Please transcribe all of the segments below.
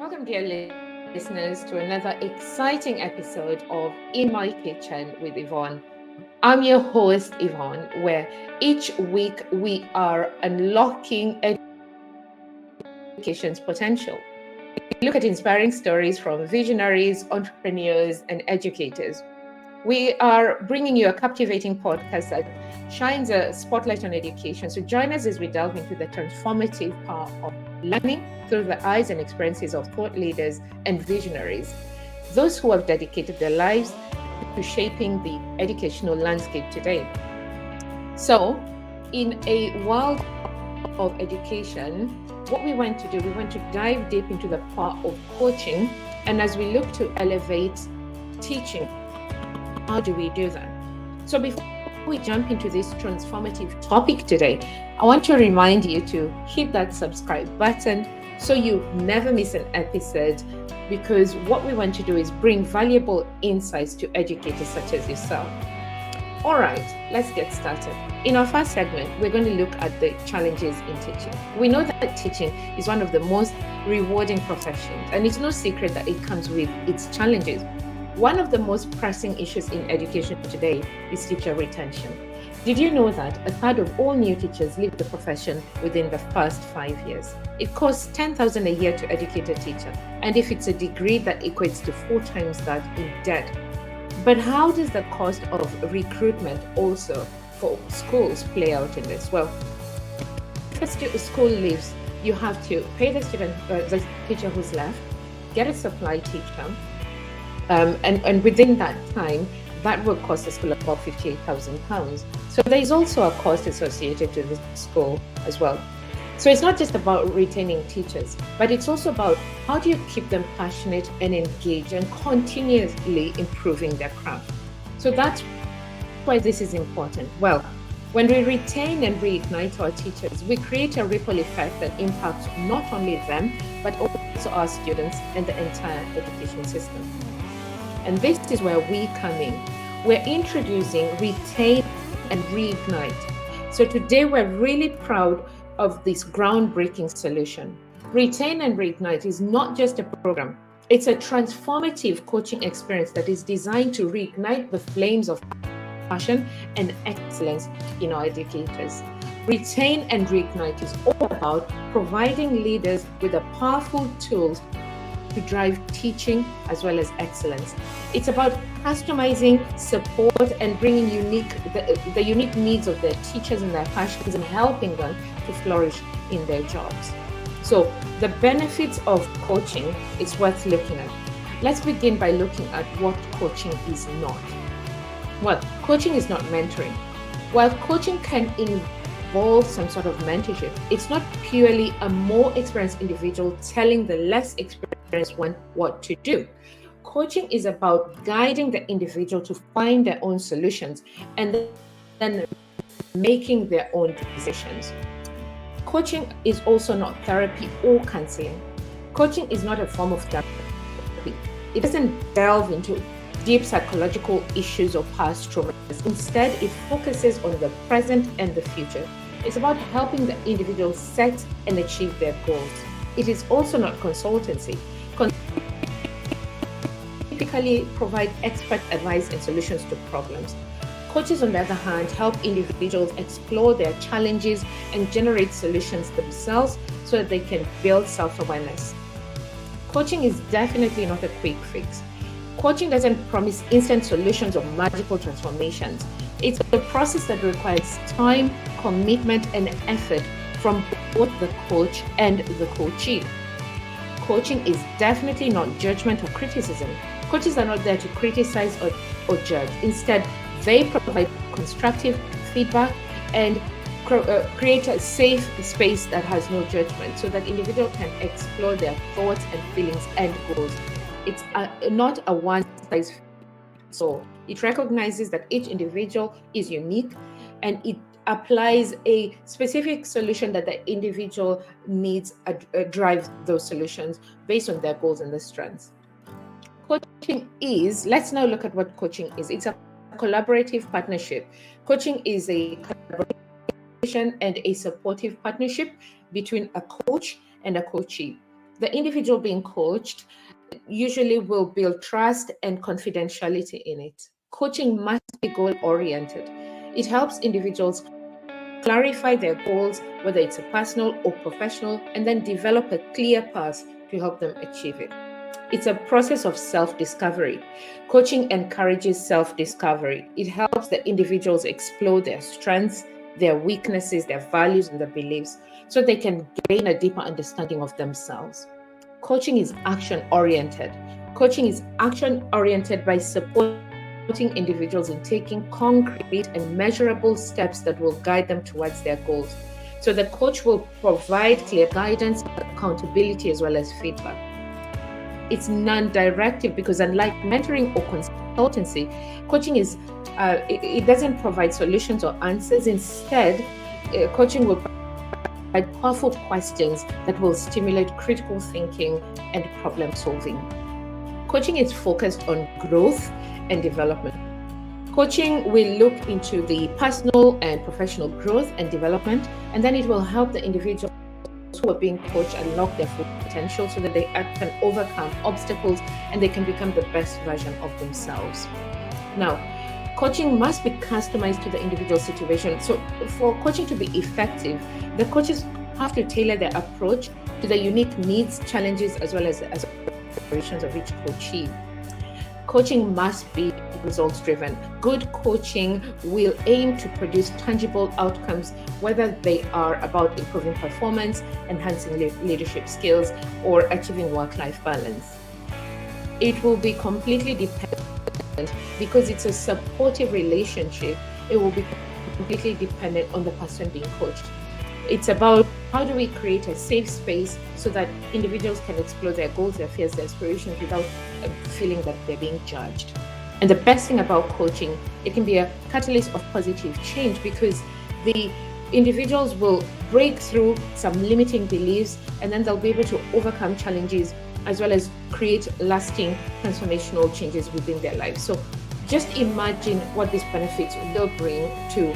Welcome, dear listeners, to another exciting episode of In My Kitchen with Yvonne. I'm your host, Yvonne, where each week we are unlocking education's potential. We look at inspiring stories from visionaries, entrepreneurs, and educators. We are bringing you a captivating podcast that shines a spotlight on education. So join us as we delve into the transformative power of learning through the eyes and experiences of thought leaders and visionaries, those who have dedicated their lives to shaping the educational landscape today. So, in a world of education, what we want to do, we want to dive deep into the power of coaching. And as we look to elevate teaching, how do we do that? So before we jump into this transformative topic today, I want to remind you to hit that subscribe button so you never miss an episode, because what we want to do is bring valuable insights to educators such as yourself. All right, let's get started. In our first segment, we're going to look at the challenges in teaching. We know that teaching is one of the most rewarding professions, and it's no secret that it comes with its challenges. One of the most pressing issues in education today is teacher retention. Did you know that a third of all new teachers leave the profession within the first 5 years? It costs $10,000 a year to educate a teacher, and if it's a degree, that equates to 4 times that in debt. But how does the cost of recruitment also for schools play out in this? Well, if a school leaves, you have to pay the teacher who's left, get a supply teacher, and within that time, that will cost the school about £58,000. So there is also a cost associated to the school as well. So it's not just about retaining teachers, but it's also about how do you keep them passionate and engaged and continuously improving their craft. So that's why this is important. Well, when we retain and reignite our teachers, we create a ripple effect that impacts not only them, but also our students and the entire education system. And this is where we come in. We're introducing Retain and Reignite. So today we're really proud of this groundbreaking solution. Retain and Reignite is not just a program. It's a transformative coaching experience that is designed to reignite the flames of passion and excellence in our educators. Retain and Reignite is all about providing leaders with the powerful tools to drive teaching as well as excellence. It's about customizing support and bringing the unique needs of their teachers and their passions and helping them to flourish in their jobs. So the benefits of coaching is worth looking at. Let's begin by looking at what coaching is not. Well, coaching is not mentoring. While coaching can involve some sort of mentorship, it's not purely a more experienced individual telling the less experienced one what to do. Coaching is about guiding the individual to find their own solutions and then making their own decisions. Coaching is also not therapy or counseling. Coaching is not a form of therapy. It doesn't delve into deep psychological issues or past traumas. Instead, it focuses on the present and the future. It's about helping the individual set and achieve their goals. It is also not consultancy. Typically provide expert advice and solutions to problems. Coaches, on the other hand, help individuals explore their challenges and generate solutions themselves so that they can build self-awareness. Coaching is definitely not a quick fix. Coaching doesn't promise instant solutions or magical transformations. It's a process that requires time, commitment, and effort from both the coach and the coachee. Coaching is definitely not judgment or criticism. Coaches are not there to criticize or judge. Instead, they provide constructive feedback and create a safe space that has no judgment so that individuals can explore their thoughts and feelings and goals. It's not a one-size-fits-all. It recognizes that each individual is unique, and it applies a specific solution that the individual needs, drives those solutions based on their goals and their strengths. Coaching is, let's now look at what coaching is. It's a collaborative partnership. Coaching is a collaboration and a supportive partnership between a coach and a coachee. The individual being coached usually will build trust and confidentiality in it. Coaching must be goal oriented. It helps individuals clarify their goals, whether it's a personal or professional, and then develop a clear path to help them achieve it. It's a process of self discovery. Coaching encourages self discovery. It helps the individuals explore their strengths, their weaknesses, their values, and their beliefs so they can gain a deeper understanding of themselves. Coaching is action oriented. Coaching is action oriented by supporting individuals in taking concrete and measurable steps that will guide them towards their goals. So the coach will provide clear guidance, accountability, as well as feedback. It's non-directive because unlike mentoring or consultancy, coaching it doesn't provide solutions or answers. Instead, coaching will provide powerful questions that will stimulate critical thinking and problem solving. Coaching is focused on growth and development. Coaching will look into the personal and professional growth and development, and then it will help the individuals who are being coached unlock their full potential so that they can overcome obstacles and they can become the best version of themselves. Now, coaching must be customized to the individual situation. So for coaching to be effective, the coaches have to tailor their approach to the unique needs, challenges, as well as the aspirations of each coachee. Coaching must be results driven. Good coaching will aim to produce tangible outcomes, whether they are about improving performance, enhancing leadership skills, or achieving work-life balance. It will be completely dependent because it's a supportive relationship. It will be completely dependent on the person being coached. It's about how do we create a safe space so that individuals can explore their goals, their fears, their aspirations without feeling that they're being judged. And the best thing about coaching, it can be a catalyst of positive change because the individuals will break through some limiting beliefs and then they'll be able to overcome challenges as well as create lasting transformational changes within their lives. So just imagine what these benefits will bring to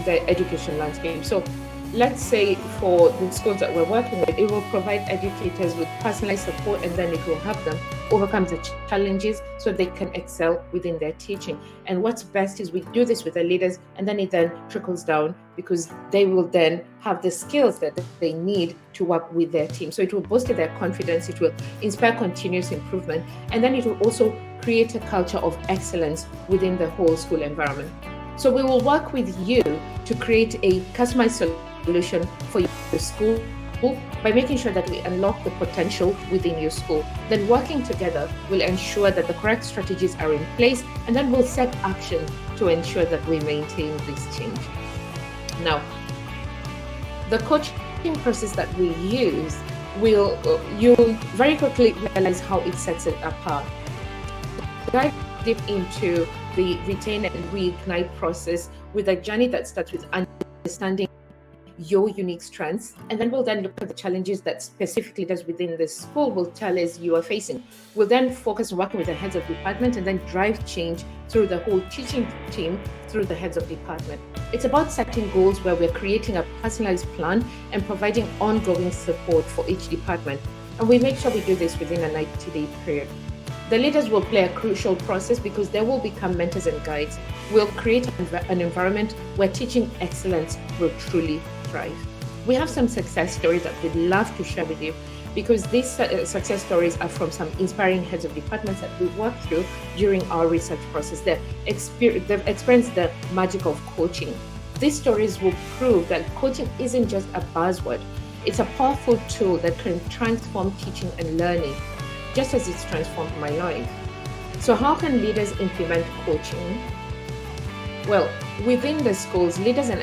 the education landscape. So let's say for the schools that we're working with, it will provide educators with personalized support and then it will help them overcome the challenges so they can excel within their teaching. And what's best is we do this with the leaders and then it then trickles down because they will then have the skills that they need to work with their team. So it will boost their confidence, it will inspire continuous improvement, and then it will also create a culture of excellence within the whole school environment. So we will work with you to create a customized solution for your school by making sure that we unlock the potential within your school. Then working together will ensure that the correct strategies are in place and then we'll set action to ensure that we maintain this change. Now, the coaching process that we use you'll very quickly realize how it sets it apart. Dive deep into the Retain and Reignite process with a journey that starts with understanding your unique strengths, and then we'll then look at the challenges that specifically that's within the school will tell us you are facing. We'll then focus on working with the heads of department and then drive change through the whole teaching team through the heads of department. It's about setting goals where we're creating a personalized plan and providing ongoing support for each department. And we make sure we do this within a 90-day period. The leaders will play a crucial process because they will become mentors and guides. We'll create an environment where teaching excellence will truly thrive. We have some success stories that we'd love to share with you because these success stories are from some inspiring heads of departments that we've worked through during our research process. They've experienced the magic of coaching. These stories will prove that coaching isn't just a buzzword. It's a powerful tool that can transform teaching and learning, just as it's transformed my life. So how can leaders implement coaching? Well, within the schools, leaders and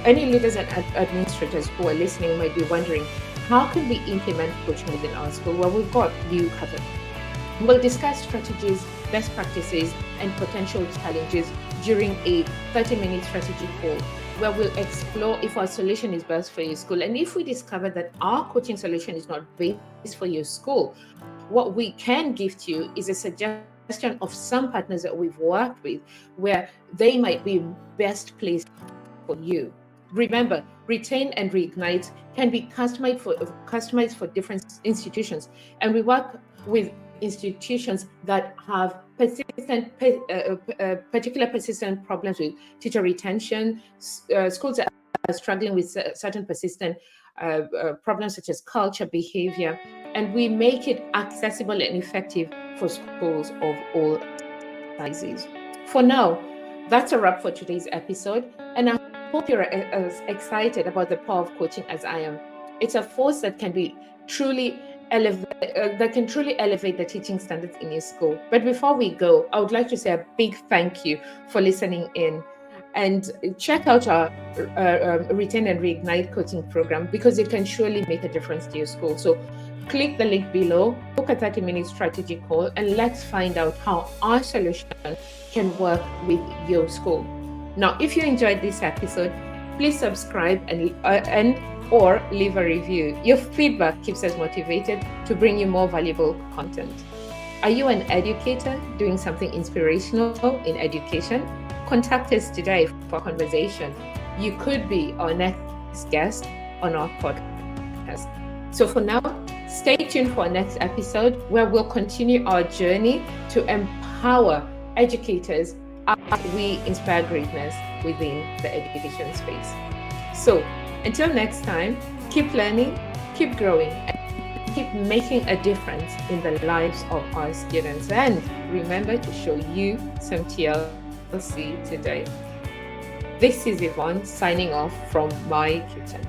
any leaders and administrators who are listening might be wondering, how can we implement coaching within our school? Well, we've got you covered. We'll discuss strategies, best practices, and potential challenges during a 30-minute strategy call where we'll explore if our solution is best for your school. And if we discover that our coaching solution is not based for your school, what we can give to you is a suggestion of some partners that we've worked with where they might be best placed for you. Remember, Retain and Reignite can be customized for different institutions, and we work with institutions that have particular persistent problems with teacher retention, schools that are struggling with certain persistent problems such as culture, behavior, and we make it accessible and effective for schools of all sizes. For now, that's a wrap for today's episode, and I hope you're as excited about the power of coaching as I am. It's a force that can be truly truly elevate the teaching standards in your school. But before we go, I would like to say a big thank you for listening in. And check out our Retain and Reignite coaching program, because it can surely make a difference to your school. So click the link below, book a 30-minute strategy call, and let's find out how our solution can work with your school. Now, if you enjoyed this episode, please subscribe and or leave a review. Your feedback keeps us motivated to bring you more valuable content. Are you an educator doing something inspirational in education? Contact us today for a conversation. You could be our next guest on our podcast. So for now, stay tuned for our next episode, where we'll continue our journey to empower educators as we inspire greatness within the education space. So until next time, keep learning, keep growing, and keep making a difference in the lives of our students. And remember to show you some TLC today. This is Yvonne signing off from my kitchen.